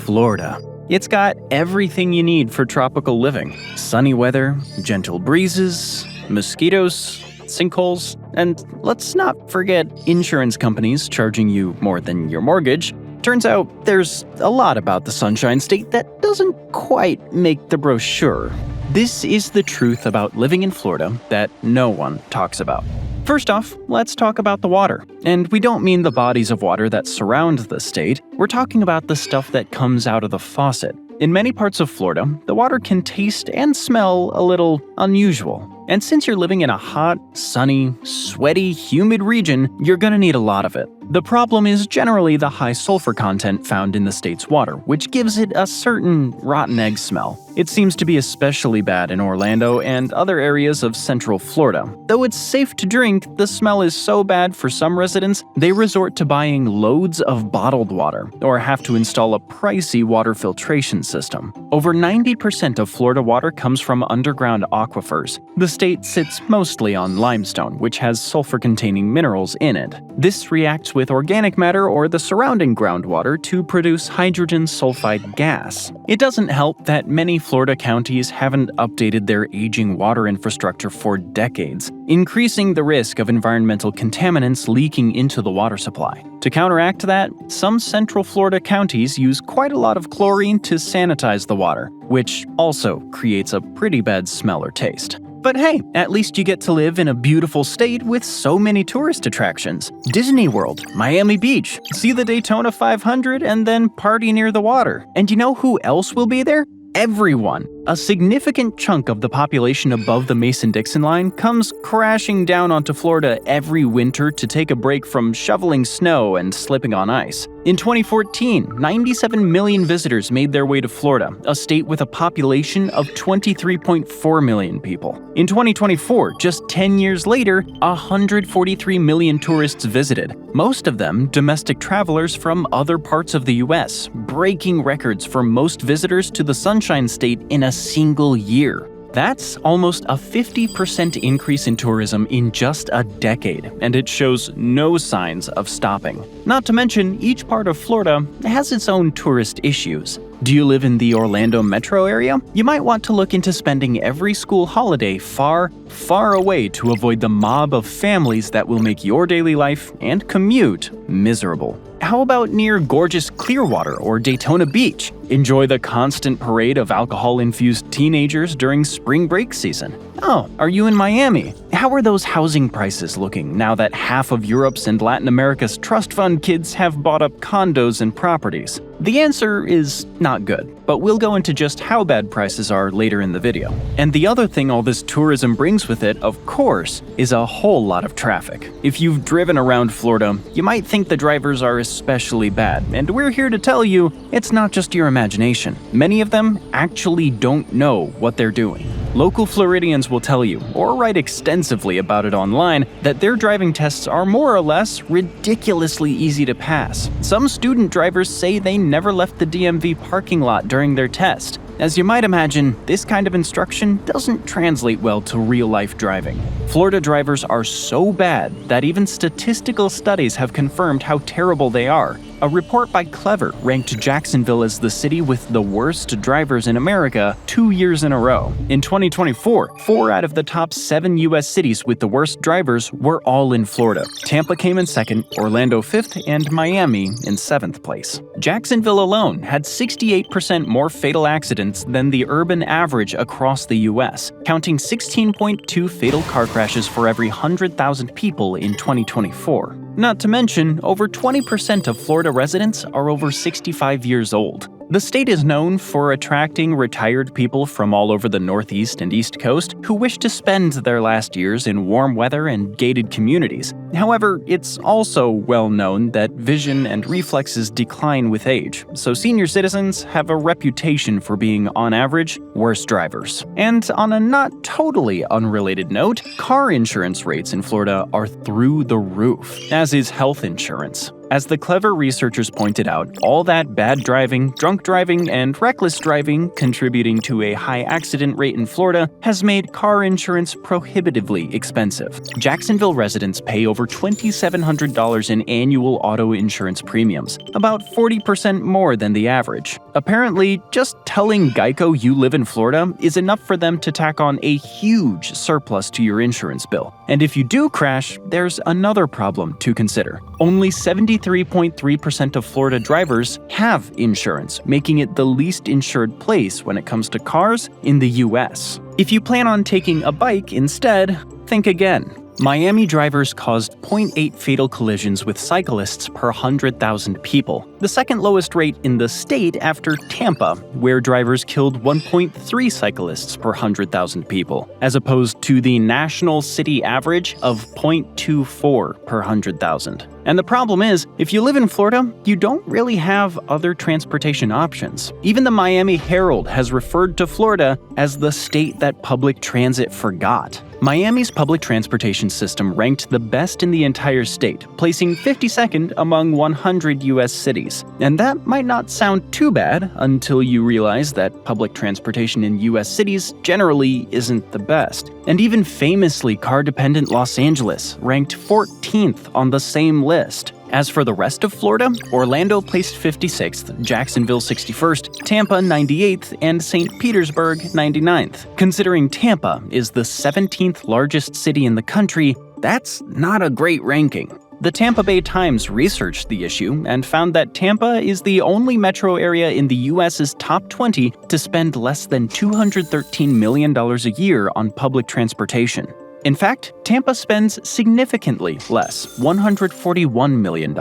Florida. It's got everything you need for tropical living. Sunny weather, gentle breezes, mosquitoes, sinkholes, and let's not forget insurance companies charging you more than your mortgage. Turns out there's a lot about the Sunshine State that doesn't quite make the brochure. This is the truth about living in Florida that no one talks about. First off, let's talk about the water. And we don't mean the bodies of water that surround the state. We're talking about the stuff that comes out of the faucet. In many parts of Florida, the water can taste and smell a little unusual. And since you're living in a hot, sunny, sweaty, humid region, you're gonna need a lot of it. The problem is generally the high sulfur content found in the state's water, which gives it a certain rotten egg smell. It seems to be especially bad in Orlando and other areas of central Florida. Though it's safe to drink, the smell is so bad for some residents, they resort to buying loads of bottled water or have to install a pricey water filtration system. Over 90% of Florida water comes from underground aquifers. The state sits mostly on limestone, which has sulfur-containing minerals in it. This reacts with organic matter or the surrounding groundwater to produce hydrogen sulfide gas. It doesn't help that many Florida counties haven't updated their aging water infrastructure for decades, increasing the risk of environmental contaminants leaking into the water supply. To counteract that, some central Florida counties use quite a lot of chlorine to sanitize the water, which also creates a pretty bad smell or taste. But hey, at least you get to live in a beautiful state with so many tourist attractions. Disney World, Miami Beach, see the Daytona 500 and then party near the water. And you know who else will be there? Everyone. A significant chunk of the population above the Mason-Dixon line comes crashing down onto Florida every winter to take a break from shoveling snow and slipping on ice. In 2014, 97 million visitors made their way to Florida, a state with a population of 23.4 million people. In 2024, just 10 years later, 143 million tourists visited, most of them domestic travelers from other parts of the US, breaking records for most visitors to the Sunshine State in a single year. That's almost a 50% increase in tourism in just a decade, and it shows no signs of stopping. Not to mention, each part of Florida has its own tourist issues. Do you live in the Orlando metro area? You might want to look into spending every school holiday far, far away to avoid the mob of families that will make your daily life and commute miserable. How about near gorgeous Clearwater or Daytona Beach? Enjoy the constant parade of alcohol-infused teenagers during spring break season. Oh, are you in Miami? How are those housing prices looking now that half of Europe's and Latin America's trust fund kids have bought up condos and properties? The answer is not good, but we'll go into just how bad prices are later in the video. And the other thing all this tourism brings with it, of course, is a whole lot of traffic. If you've driven around Florida, you might think the drivers are especially bad, and we're here to tell you it's not just your imagination. Many of them actually don't know what they're doing. Local Floridians will tell you, or write extensively about it online, that their driving tests are more or less ridiculously easy to pass. Some student drivers say they never left the DMV parking lot during their test. As you might imagine, this kind of instruction doesn't translate well to real-life driving. Florida drivers are so bad that even statistical studies have confirmed how terrible they are. A report by Clever ranked Jacksonville as the city with the worst drivers in America 2 years in a row. In 2024, 4 out of the top 7 U.S. cities with the worst drivers were all in Florida. Tampa came in second, Orlando 5th, and Miami in 7th place. Jacksonville alone had 68% more fatal accidents than the urban average across the U.S., counting 16.2 fatal car crashes for every 100,000 people in 2024. Not to mention, over 20% of Florida residents are over 65 years old. The state is known for attracting retired people from all over the Northeast and East Coast who wish to spend their last years in warm weather and gated communities. However, it's also well known that vision and reflexes decline with age, so senior citizens have a reputation for being, on average, worse drivers. And on a not totally unrelated note, car insurance rates in Florida are through the roof, as is health insurance. As the clever researchers pointed out, all that bad driving, drunk driving, and reckless driving contributing to a high accident rate in Florida has made car insurance prohibitively expensive. Jacksonville residents pay over $2,700 in annual auto insurance premiums, about 40% more than the average. Apparently, just telling Geico you live in Florida is enough for them to tack on a huge surplus to your insurance bill. And if you do crash, there's another problem to consider. Only 73.3% of Florida drivers have insurance, making it the least insured place when it comes to cars in the US. If you plan on taking a bike instead, think again. Miami drivers caused 0.8 fatal collisions with cyclists per 100,000 people, the second lowest rate in the state after Tampa, where drivers killed 1.3 cyclists per 100,000 people, as opposed to the national city average of 0.24 per 100,000. And the problem is, if you live in Florida, you don't really have other transportation options. Even the Miami Herald has referred to Florida as the state that public transit forgot. Miami's public transportation system ranked the best in the entire state, placing 52nd among 100 U.S. cities. And that might not sound too bad until you realize that public transportation in U.S. cities generally isn't the best. And even famously car-dependent Los Angeles ranked 14th on the same list. As for the rest of Florida, Orlando placed 56th, Jacksonville 61st, Tampa 98th, and St. Petersburg 99th. Considering Tampa is the 17th largest city in the country, that's not a great ranking. The Tampa Bay Times researched the issue and found that Tampa is the only metro area in the U.S.'s top 20 to spend less than $213 million a year on public transportation. In fact, Tampa spends significantly less, $141 million.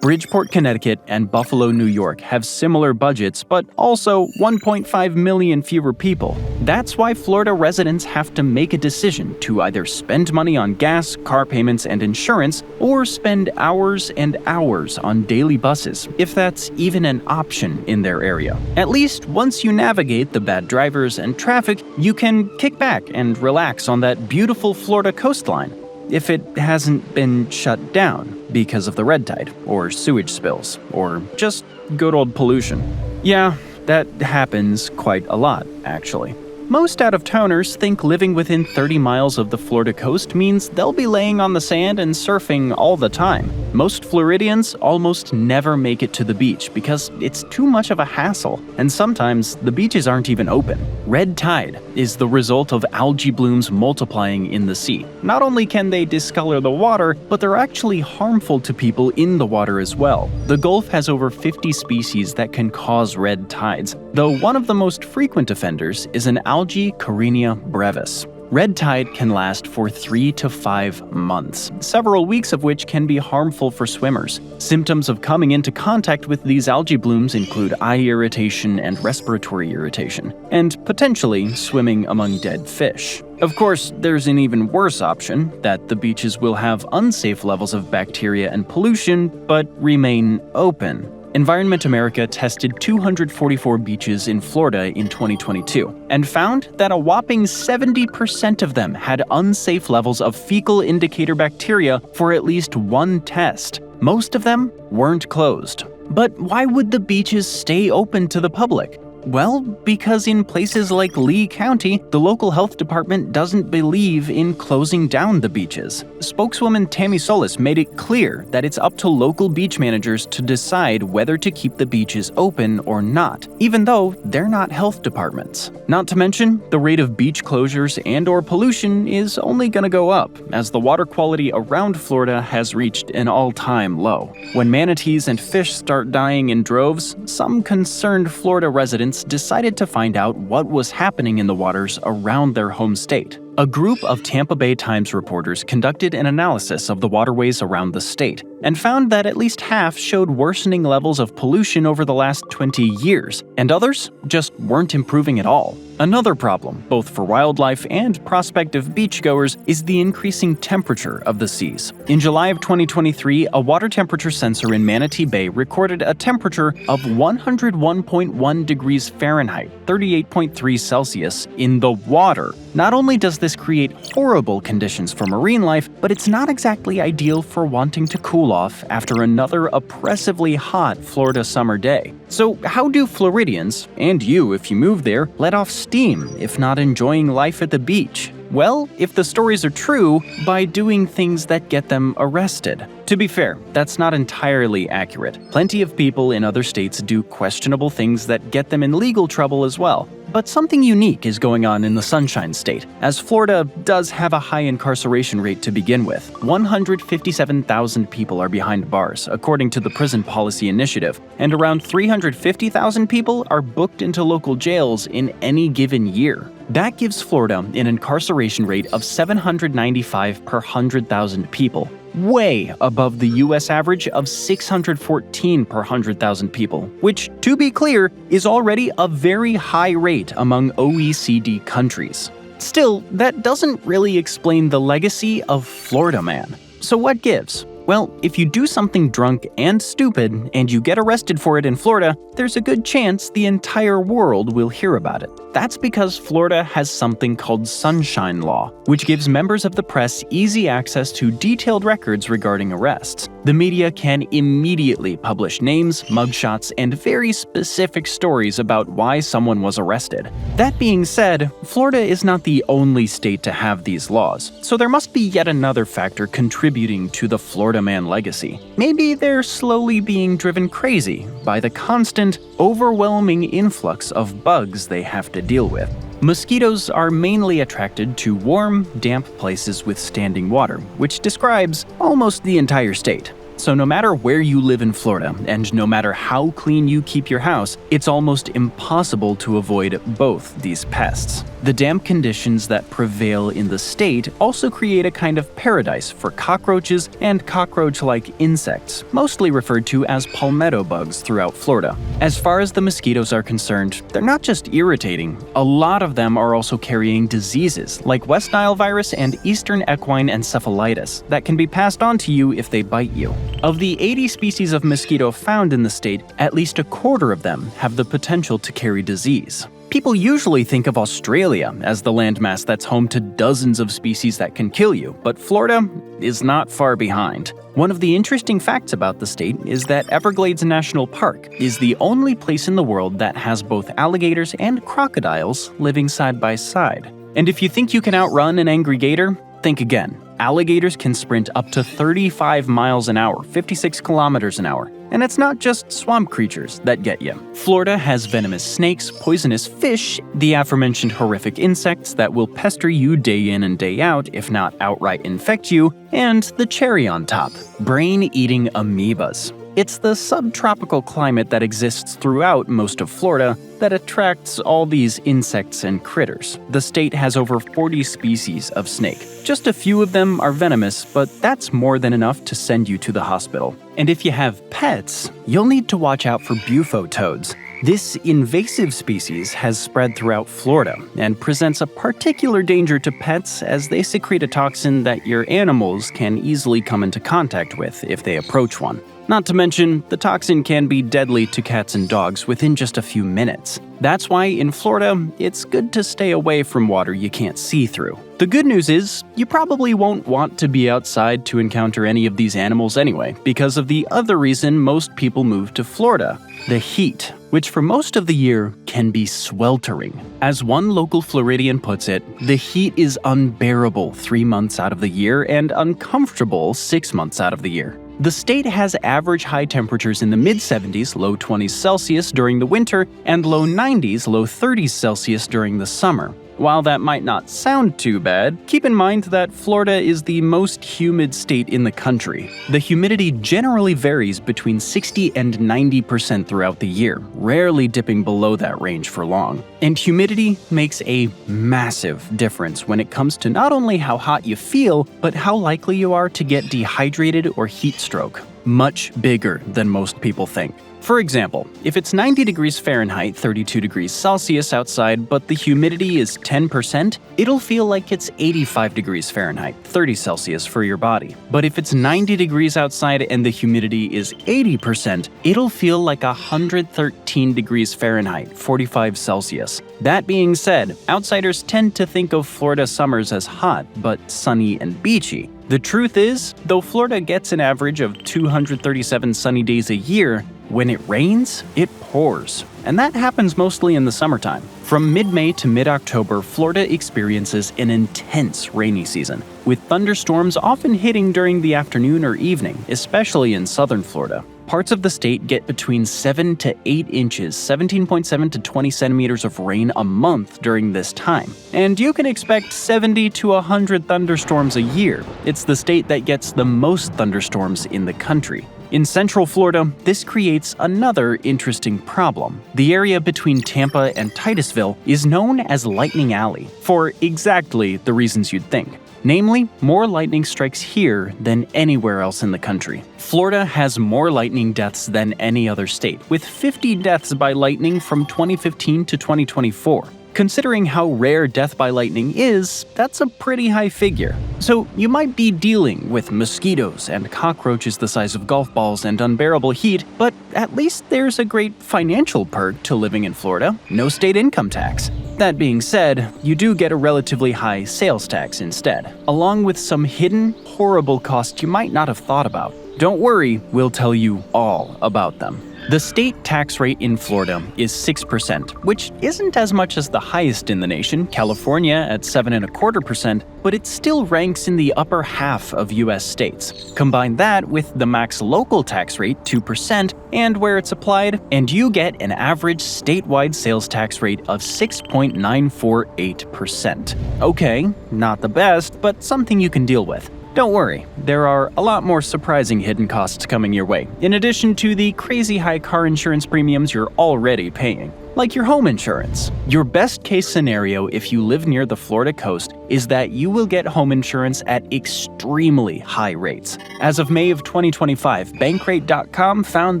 Bridgeport, Connecticut, and Buffalo, New York have similar budgets, but also 1.5 million fewer people. That's why Florida residents have to make a decision to either spend money on gas, car payments, and insurance, or spend hours and hours on daily buses, if that's even an option in their area. At least once you navigate the bad drivers and traffic, you can kick back and relax on that beautiful Florida coastline, if it hasn't been shut down because of the red tide, or sewage spills, or just good old pollution. Yeah, that happens quite a lot, actually. Most out-of-towners think living within 30 miles of the Florida coast means they'll be laying on the sand and surfing all the time. Most Floridians almost never make it to the beach because it's too much of a hassle, and sometimes the beaches aren't even open. Red tide is the result of algae blooms multiplying in the sea. Not only can they discolor the water, but they're actually harmful to people in the water as well. The Gulf has over 50 species that can cause red tides, though one of the most frequent offenders is an algae Karenia brevis. Red tide can last for 3 to 5 months, several weeks of which can be harmful for swimmers. Symptoms of coming into contact with these algae blooms include eye irritation and respiratory irritation, and potentially swimming among dead fish. Of course, there's an even worse option, that the beaches will have unsafe levels of bacteria and pollution, but remain open. Environment America tested 244 beaches in Florida in 2022 and found that a whopping 70% of them had unsafe levels of fecal indicator bacteria for at least one test. Most of them weren't closed. But why would the beaches stay open to the public? Well, because in places like Lee County, the local health department doesn't believe in closing down the beaches. Spokeswoman Tammy Solis made it clear that it's up to local beach managers to decide whether to keep the beaches open or not, even though they're not health departments. Not to mention, the rate of beach closures and/or pollution is only going to go up, as the water quality around Florida has reached an all-time low. When manatees and fish start dying in droves, some concerned Florida residents decided to find out what was happening in the waters around their home state. A group of Tampa Bay Times reporters conducted an analysis of the waterways around the state and found that at least half showed worsening levels of pollution over the last 20 years, and others just weren't improving at all. Another problem, both for wildlife and prospective beachgoers, is the increasing temperature of the seas. In July of 2023, a water temperature sensor in Manatee Bay recorded a temperature of 101.1 degrees Fahrenheit, 38.3 Celsius, in the water. Not only does this create horrible conditions for marine life, but it's not exactly ideal for wanting to cool cool off after another oppressively hot Florida summer day. So how do Floridians, and you if you move there, let off steam if not enjoying life at the beach? Well, if the stories are true, by doing things that get them arrested. To be fair, that's not entirely accurate. Plenty of people in other states do questionable things that get them in legal trouble as well. But something unique is going on in the Sunshine State, as Florida does have a high incarceration rate to begin with. 157,000 people are behind bars, according to the Prison Policy Initiative, and around 350,000 people are booked into local jails in any given year. That gives Florida an incarceration rate of 795 per 100,000 people, way above the US average of 614 per 100,000 people, which, to be clear, is already a very high rate among OECD countries. Still, that doesn't really explain the legacy of Florida Man. So what gives? Well, if you do something drunk and stupid and you get arrested for it in Florida, there's a good chance the entire world will hear about it. That's because Florida has something called Sunshine Law, which gives members of the press easy access to detailed records regarding arrests. The media can immediately publish names, mugshots, and very specific stories about why someone was arrested. That being said, Florida is not the only state to have these laws, so there must be yet another factor contributing to the Florida Man legacy. Maybe they're slowly being driven crazy by the constant, overwhelming influx of bugs they have to deal with. Mosquitoes are mainly attracted to warm, damp places with standing water, which describes almost the entire state. So no matter where you live in Florida, and no matter how clean you keep your house, it's almost impossible to avoid both these pests. The damp conditions that prevail in the state also create a kind of paradise for cockroaches and cockroach-like insects, mostly referred to as palmetto bugs throughout Florida. As far as the mosquitoes are concerned, they're not just irritating. A lot of them are also carrying diseases like West Nile virus and Eastern equine encephalitis that can be passed on to you if they bite you. Of the 80 species of mosquito found in the state, at least a quarter of them have the potential to carry disease. People usually think of Australia as the landmass that's home to dozens of species that can kill you, but Florida is not far behind. One of the interesting facts about the state is that Everglades National Park is the only place in the world that has both alligators and crocodiles living side by side. And if you think you can outrun an angry gator, think again. Alligators can sprint up to 35 miles an hour, 56 kilometers an hour. And it's not just swamp creatures that get you. Florida has venomous snakes, poisonous fish, the aforementioned horrific insects that will pester you day in and day out, if not outright infect you, and the cherry on top, brain-eating amoebas. It's the subtropical climate that exists throughout most of Florida that attracts all these insects and critters. The state has over 40 species of snake. Just a few of them are venomous, but that's more than enough to send you to the hospital. And if you have pets, you'll need to watch out for bufo toads. This invasive species has spread throughout Florida and presents a particular danger to pets as they secrete a toxin that your animals can easily come into contact with if they approach one. Not to mention, the toxin can be deadly to cats and dogs within just a few minutes. That's why in Florida, it's good to stay away from water you can't see through. The good news is, you probably won't want to be outside to encounter any of these animals anyway, because of the other reason most people move to Florida: the heat, which for most of the year can be sweltering. As one local Floridian puts it, the heat is unbearable 3 months out of the year and uncomfortable 6 months out of the year. The state has average high temperatures in the mid-70s, low 20s Celsius during the winter, and low 90s, low 30s Celsius during the summer. While that might not sound too bad, keep in mind that Florida is the most humid state in the country. The humidity generally varies between 60 and 90% throughout the year, rarely dipping below that range for long. And humidity makes a massive difference when it comes to not only how hot you feel, but how likely you are to get dehydrated or heat stroke. Much bigger than most people think. For example, if it's 90 degrees Fahrenheit, 32 degrees Celsius outside, but the humidity is 10%, it'll feel like it's 85 degrees Fahrenheit, 30 Celsius for your body. But if it's 90 degrees outside and the humidity is 80%, it'll feel like 113 degrees Fahrenheit, 45 Celsius. That being said, outsiders tend to think of Florida summers as hot, but sunny and beachy. The truth is, though Florida gets an average of 237 sunny days a year, when it rains, it pours. And that happens mostly in the summertime. From mid-May to mid-October, Florida experiences an intense rainy season, with thunderstorms often hitting during the afternoon or evening, especially in southern Florida. Parts of the state get between 7 to 8 inches, 17.7 to 20 centimeters of rain a month during this time. And you can expect 70 to 100 thunderstorms a year. It's the state that gets the most thunderstorms in the country. In central Florida, this creates another interesting problem. The area between Tampa and Titusville is known as Lightning Alley, for exactly the reasons you'd think. Namely, more lightning strikes here than anywhere else in the country. Florida has more lightning deaths than any other state, with 50 deaths by lightning from 2015 to 2024. Considering how rare death by lightning is, that's a pretty high figure. So you might be dealing with mosquitoes and cockroaches the size of golf balls and unbearable heat, but at least there's a great financial perk to living in Florida: no state income tax. That being said, you do get a relatively high sales tax instead, along with some hidden, horrible costs you might not have thought about. Don't worry, we'll tell you all about them. The state tax rate in Florida is 6%, which isn't as much as the highest in the nation, California at 7.25%, but it still ranks in the upper half of US states. Combine that with the max local tax rate, 2%, and where it's applied, and you get an average statewide sales tax rate of 6.948%. Okay, not the best, but something you can deal with. Don't worry, there are a lot more surprising hidden costs coming your way, in addition to the crazy high car insurance premiums you're already paying. Like your home insurance. Your best case scenario if you live near the Florida coast is that you will get home insurance at extremely high rates. As of May of 2025, Bankrate.com found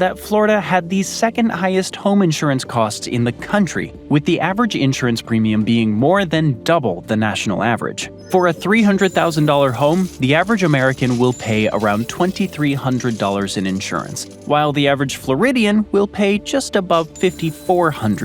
that Florida had the second highest home insurance costs in the country, with the average insurance premium being more than double the national average. For a $300,000 home, the average American will pay around $2,300 in insurance, while the average Floridian will pay just above $5,400.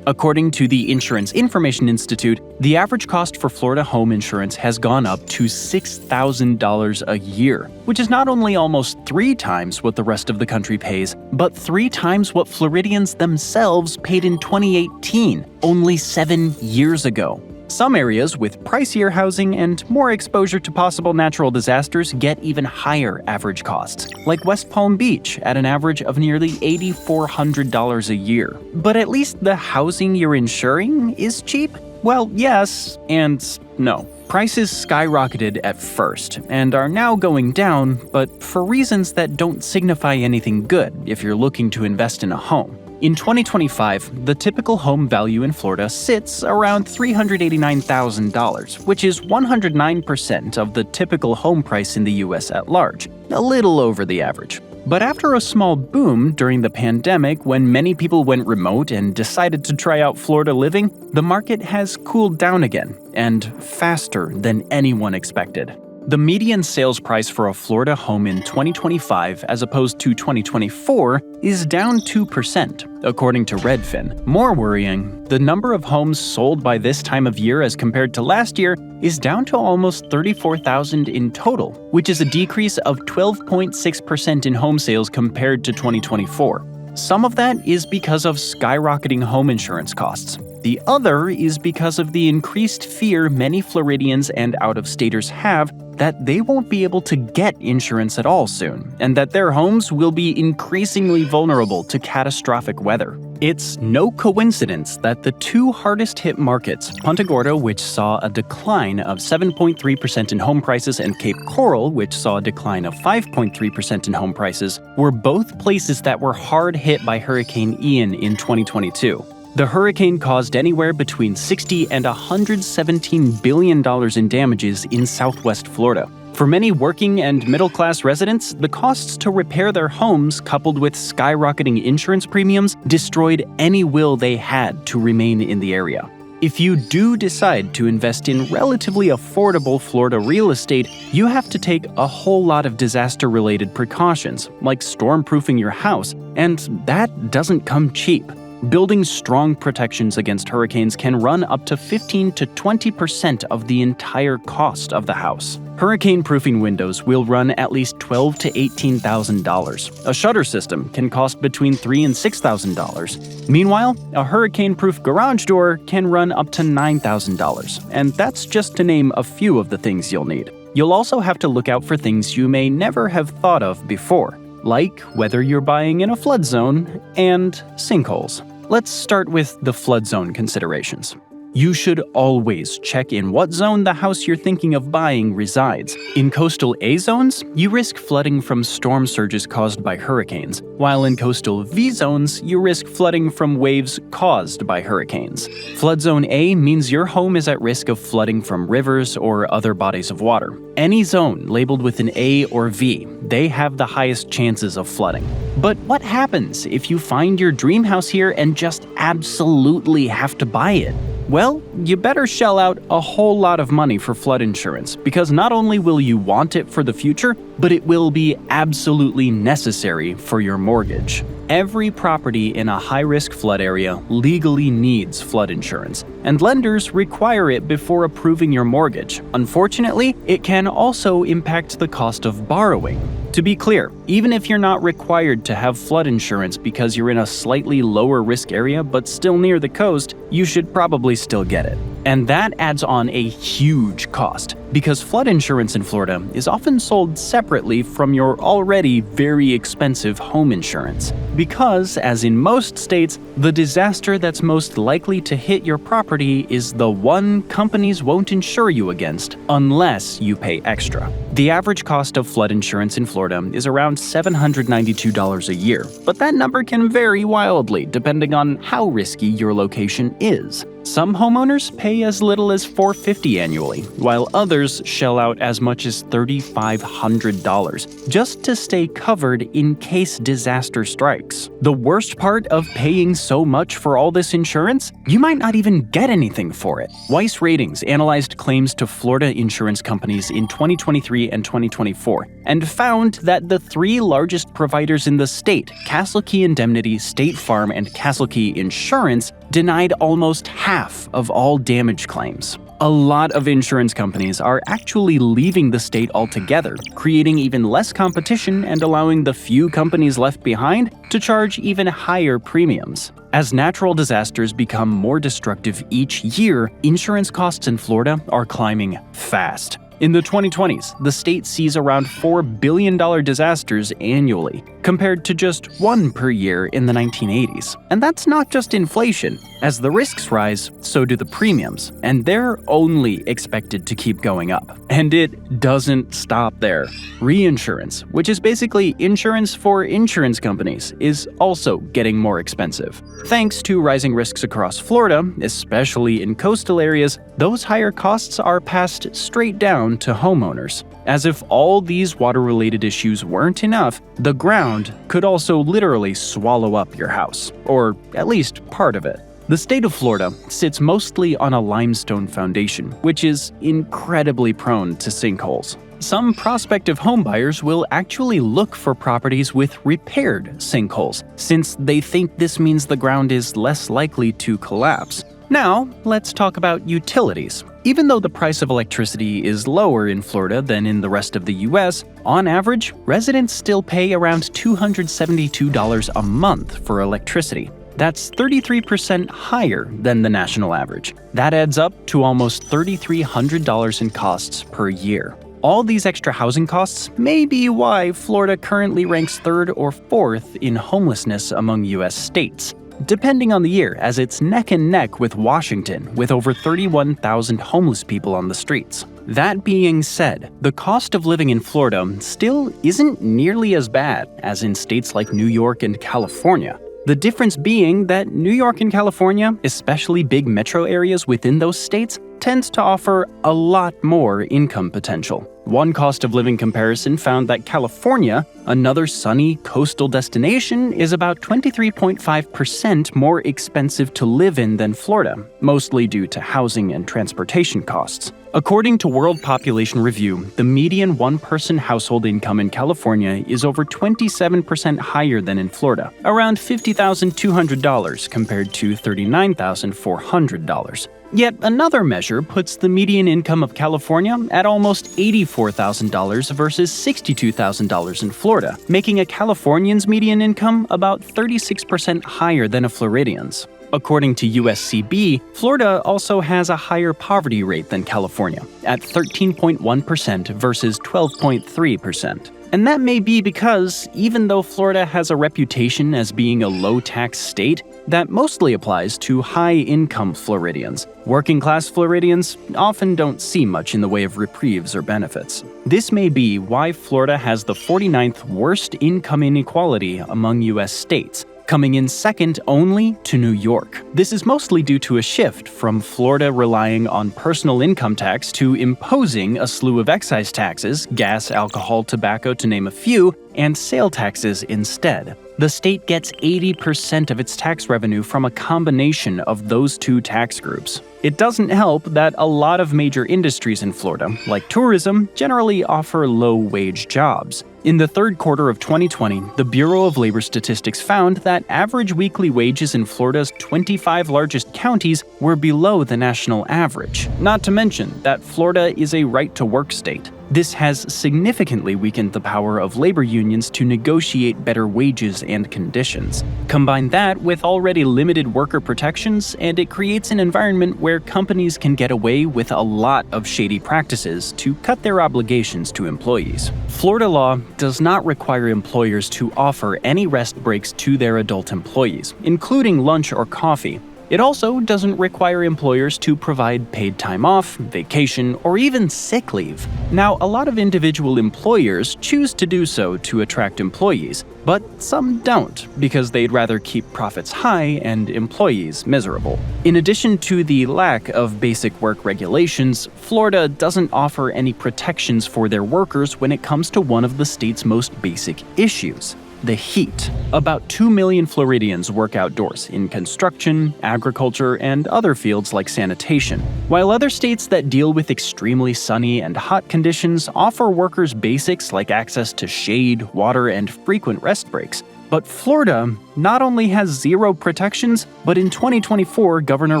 According to the Insurance Information Institute, the average cost for Florida home insurance has gone up to $6,000 a year, which is not only almost 3 times what the rest of the country pays, but 3 times what Floridians themselves paid in 2018, only 7 years ago. Some areas with pricier housing and more exposure to possible natural disasters get even higher average costs, like West Palm Beach at an average of nearly $8,400 a year. But at least the housing you're insuring is cheap? Well, yes and no. Prices skyrocketed at first and are now going down, but for reasons that don't signify anything good if you're looking to invest in a home. In 2025, the typical home value in Florida sits around $389,000, which is 109% of the typical home price in the US at large, a little over the average. But after a small boom during the pandemic when many people went remote and decided to try out Florida living, the market has cooled down again, and faster than anyone expected. The median sales price for a Florida home in 2025 as opposed to 2024 is down 2%, according to Redfin. More worrying, the number of homes sold by this time of year as compared to last year is down to almost 34,000 in total, which is a decrease of 12.6% in home sales compared to 2024. Some of that is because of skyrocketing home insurance costs. The other is because of the increased fear many Floridians and out-of-staters have that they won't be able to get insurance at all soon, and that their homes will be increasingly vulnerable to catastrophic weather. It's no coincidence that the 2 hardest hit markets, Punta Gorda, which saw a decline of 7.3% in home prices, and Cape Coral, which saw a decline of 5.3% in home prices, were both places that were hard hit by Hurricane Ian in 2022. The hurricane caused anywhere between $60 and $117 billion in damages in Southwest Florida. For many working and middle-class residents, the costs to repair their homes, coupled with skyrocketing insurance premiums, destroyed any will they had to remain in the area. If you do decide to invest in relatively affordable Florida real estate, you have to take a whole lot of disaster-related precautions, like storm-proofing your house, and that doesn't come cheap. Building strong protections against hurricanes can run up to 15 to 20% of the entire cost of the house. Hurricane-proofing windows will run at least $12,000 to $18,000. A shutter system can cost between $3,000 and $6,000. Meanwhile, a hurricane-proof garage door can run up to $9,000, and that's just to name a few of the things you'll need. You'll also have to look out for things you may never have thought of before, like whether you're buying in a flood zone and sinkholes. Let's start with the flood zone considerations. You should always check in what zone the house you're thinking of buying resides. In coastal A zones, you risk flooding from storm surges caused by hurricanes, while in coastal V zones, you risk flooding from waves caused by hurricanes. Flood zone A means your home is at risk of flooding from rivers or other bodies of water. Any zone labeled with an A or V, they have the highest chances of flooding. But what happens if you find your dream house here and just absolutely have to buy it? Well, you better shell out a whole lot of money for flood insurance, because not only will you want it for the future, but it will be absolutely necessary for your mortgage. Every property in a high-risk flood area legally needs flood insurance, and lenders require it before approving your mortgage. Unfortunately, it can also impact the cost of borrowing. To be clear, even if you're not required to have flood insurance because you're in a slightly lower risk area but still near the coast, you should probably still get it. And that adds on a huge cost, because flood insurance in Florida is often sold separately from your already very expensive home insurance. Because, as in most states, the disaster that's most likely to hit your property is the one companies won't insure you against unless you pay extra. The average cost of flood insurance in Florida is around $792 a year, but that number can vary wildly depending on how risky your location is. Some homeowners pay as little as $450 annually, while others shell out as much as $3,500 just to stay covered in case disaster strikes. The worst part of paying so much for all this insurance? You might not even get anything for it. Weiss Ratings analyzed claims to Florida insurance companies in 2023 and 2024 and found that the three largest providers in the state, Castle Key Indemnity, State Farm, and Castle Key Insurance, denied almost half of all damage claims. A lot of insurance companies are actually leaving the state altogether, creating even less competition and allowing the few companies left behind to charge even higher premiums. As natural disasters become more destructive each year, insurance costs in Florida are climbing fast. In the 2020s, the state sees around $4 billion disasters annually, compared to just one per year in the 1980s. And that's not just inflation. As the risks rise, so do the premiums, and they're only expected to keep going up. And it doesn't stop there. Reinsurance, which is basically insurance for insurance companies, is also getting more expensive. Thanks to rising risks across Florida, especially in coastal areas, those higher costs are passed straight down to homeowners. As if all these water-related issues weren't enough, the ground could also literally swallow up your house, or at least part of it. The state of Florida sits mostly on a limestone foundation, which is incredibly prone to sinkholes. Some prospective homebuyers will actually look for properties with repaired sinkholes, since they think this means the ground is less likely to collapse. Now, let's talk about utilities. Even though the price of electricity is lower in Florida than in the rest of the US, on average, residents still pay around $272 a month for electricity. That's 33% higher than the national average. That adds up to almost $3,300 in costs per year. All these extra housing costs may be why Florida currently ranks 3rd or 4th in homelessness among US states, depending on the year, as it's neck and neck with Washington, with over 31,000 homeless people on the streets. That being said, the cost of living in Florida still isn't nearly as bad as in states like New York and California. The difference being that New York and California, especially big metro areas within those states, tends to offer a lot more income potential. One cost of living comparison found that California, another sunny coastal destination, is about 23.5% more expensive to live in than Florida, mostly due to housing and transportation costs. According to World Population Review, the median one-person household income in California is over 27% higher than in Florida, around $50,200 compared to $39,400. Yet another measure puts the median income of California at almost $84,000 versus $62,000 in Florida, making a Californian's median income about 36% higher than a Floridian's. According to USCB, Florida also has a higher poverty rate than California, at 13.1% versus 12.3%. And that may be because, even though Florida has a reputation as being a low-tax state, that mostly applies to high-income Floridians. Working-class Floridians often don't see much in the way of reprieves or benefits. This may be why Florida has the 49th worst income inequality among U.S. states, coming in second only to New York. This is mostly due to a shift from Florida relying on personal income tax to imposing a slew of excise taxes, gas, alcohol, tobacco to name a few, and sale taxes instead. The state gets 80% of its tax revenue from a combination of those two tax groups. It doesn't help that a lot of major industries in Florida, like tourism, generally offer low-wage jobs. In the third quarter of 2020, the Bureau of Labor Statistics found that average weekly wages in Florida's 25 largest counties were below the national average. Not to mention that Florida is a right-to-work state. This has significantly weakened the power of labor unions to negotiate better wages and conditions. Combine that with already limited worker protections, and it creates an environment where companies can get away with a lot of shady practices to cut their obligations to employees. Florida law does not require employers to offer any rest breaks to their adult employees, including lunch or coffee. It also doesn't require employers to provide paid time off, vacation, or even sick leave. Now, a lot of individual employers choose to do so to attract employees, but some don't because they'd rather keep profits high and employees miserable. In addition to the lack of basic work regulations, Florida doesn't offer any protections for their workers when it comes to one of the state's most basic issues: the heat. About 2 million Floridians work outdoors in construction, agriculture, and other fields like sanitation, while other states that deal with extremely sunny and hot conditions offer workers basics like access to shade, water, and frequent rest breaks. But Florida not only has zero protections, but in 2024, Governor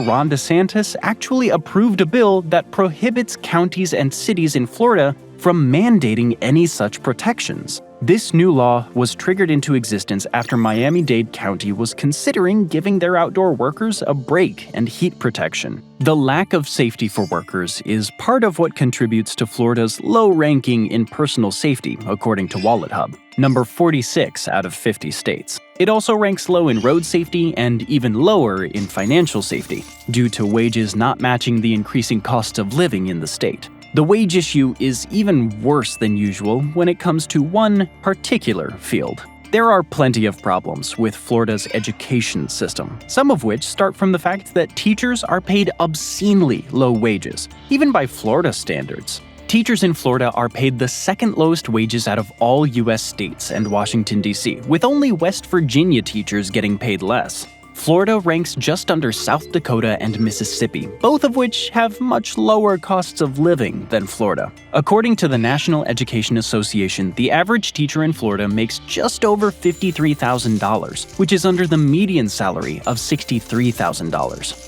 Ron DeSantis actually approved a bill that prohibits counties and cities in Florida from mandating any such protections. This new law was triggered into existence after Miami-Dade County was considering giving their outdoor workers a break and heat protection. The lack of safety for workers is part of what contributes to Florida's low ranking in personal safety, according to WalletHub, number 46 out of 50 states. It also ranks low in road safety and even lower in financial safety, due to wages not matching the increasing cost of living in the state. The wage issue is even worse than usual when it comes to one particular field. There are plenty of problems with Florida's education system, some of which start from the fact that teachers are paid obscenely low wages, even by Florida standards. Teachers in Florida are paid the second lowest wages out of all U.S. states and Washington, D.C., with only West Virginia teachers getting paid less. Florida ranks just under South Dakota and Mississippi, both of which have much lower costs of living than Florida. According to the National Education Association, the average teacher in Florida makes just over $53,000, which is under the median salary of $63,000.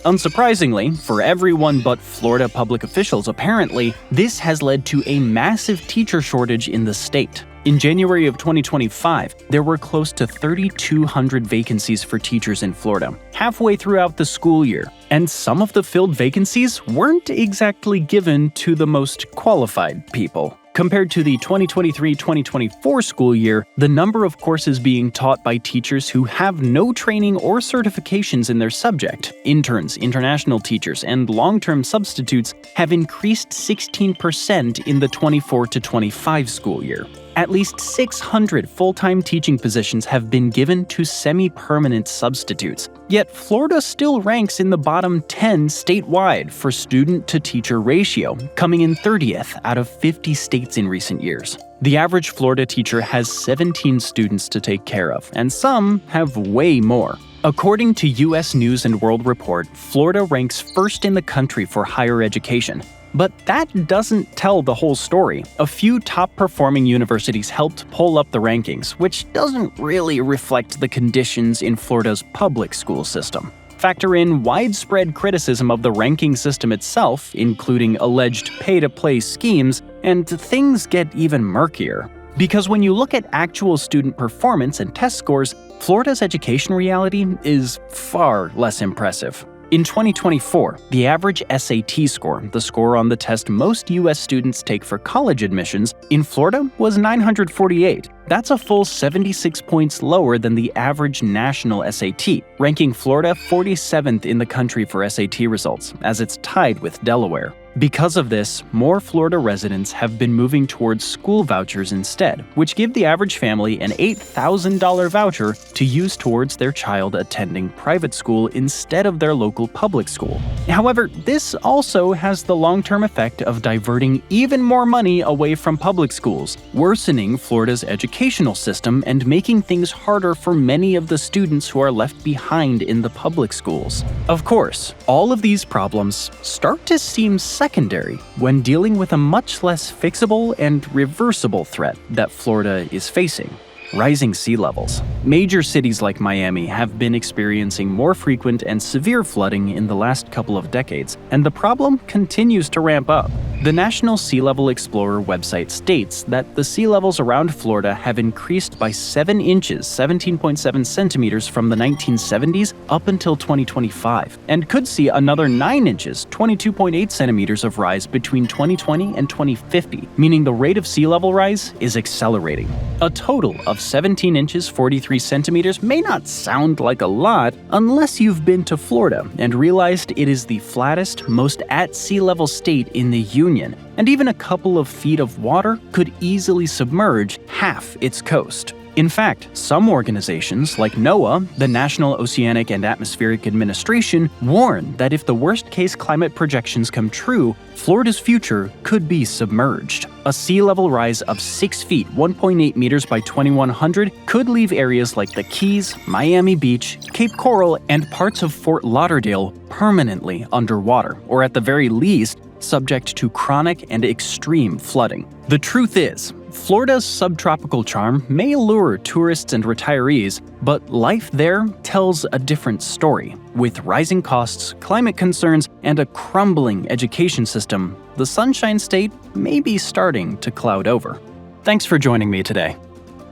Unsurprisingly, for everyone but Florida public officials apparently, this has led to a massive teacher shortage in the state. In January of 2025, there were close to 3,200 vacancies for teachers in Florida, halfway throughout the school year, and some of the filled vacancies weren't exactly given to the most qualified people. Compared to the 2023-2024 school year, the number of courses being taught by teachers who have no training or certifications in their subject, interns, international teachers, and long-term substitutes have increased 16% in the 24-25 school year. At least 600 full-time teaching positions have been given to semi-permanent substitutes. Yet Florida still ranks in the bottom 10 statewide for student-to-teacher ratio, coming in 30th out of 50 states in recent years. The average Florida teacher has 17 students to take care of, and some have way more. According to U.S. News & World Report, Florida ranks first in the country for higher education. But that doesn't tell the whole story. A few top-performing universities helped pull up the rankings, which doesn't really reflect the conditions in Florida's public school system. Factor in widespread criticism of the ranking system itself, including alleged pay-to-play schemes, and things get even murkier. Because when you look at actual student performance and test scores, Florida's education reality is far less impressive. In 2024, the average SAT score, the score on the test most U.S. students take for college admissions, in Florida was 948. That's a full 76 points lower than the average national SAT, ranking Florida 47th in the country for SAT results, as it's tied with Delaware. Because of this, more Florida residents have been moving towards school vouchers instead, which give the average family an $8,000 voucher to use towards their child attending private school instead of their local public school. However, this also has the long-term effect of diverting even more money away from public schools, worsening Florida's educational system and making things harder for many of the students who are left behind in the public schools. Of course, all of these problems start to seem secondary when dealing with a much less fixable and reversible threat that Florida is facing: rising sea levels. Major cities like Miami have been experiencing more frequent and severe flooding in the last couple of decades, and the problem continues to ramp up. The National Sea Level Explorer website states that the sea levels around Florida have increased by 7 inches, 17.7 centimeters from the 1970s up until 2025, and could see another 9 inches, 22.8 centimeters of rise between 2020 and 2050, meaning the rate of sea level rise is accelerating. A total of 17 inches, 43 centimeters may not sound like a lot unless you've been to Florida and realized it is the flattest, most at sea level state in the Union, and even a couple of feet of water could easily submerge half its coast. In fact, some organizations like NOAA, the National Oceanic and Atmospheric Administration, warn that if the worst-case climate projections come true, Florida's future could be submerged. A sea level rise of 6 feet, 1.8 meters by 2100 could leave areas like the Keys, Miami Beach, Cape Coral, and parts of Fort Lauderdale permanently underwater, or at the very least, subject to chronic and extreme flooding. The truth is, Florida's subtropical charm may lure tourists and retirees, but life there tells a different story. With rising costs, climate concerns, and a crumbling education system, the Sunshine State may be starting to cloud over. Thanks for joining me today.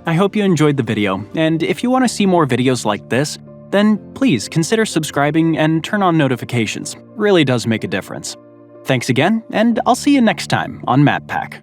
I hope you enjoyed the video, and if you want to see more videos like this, then please consider subscribing and turn on notifications. Really does make a difference. Thanks again, and I'll see you next time on MapPack.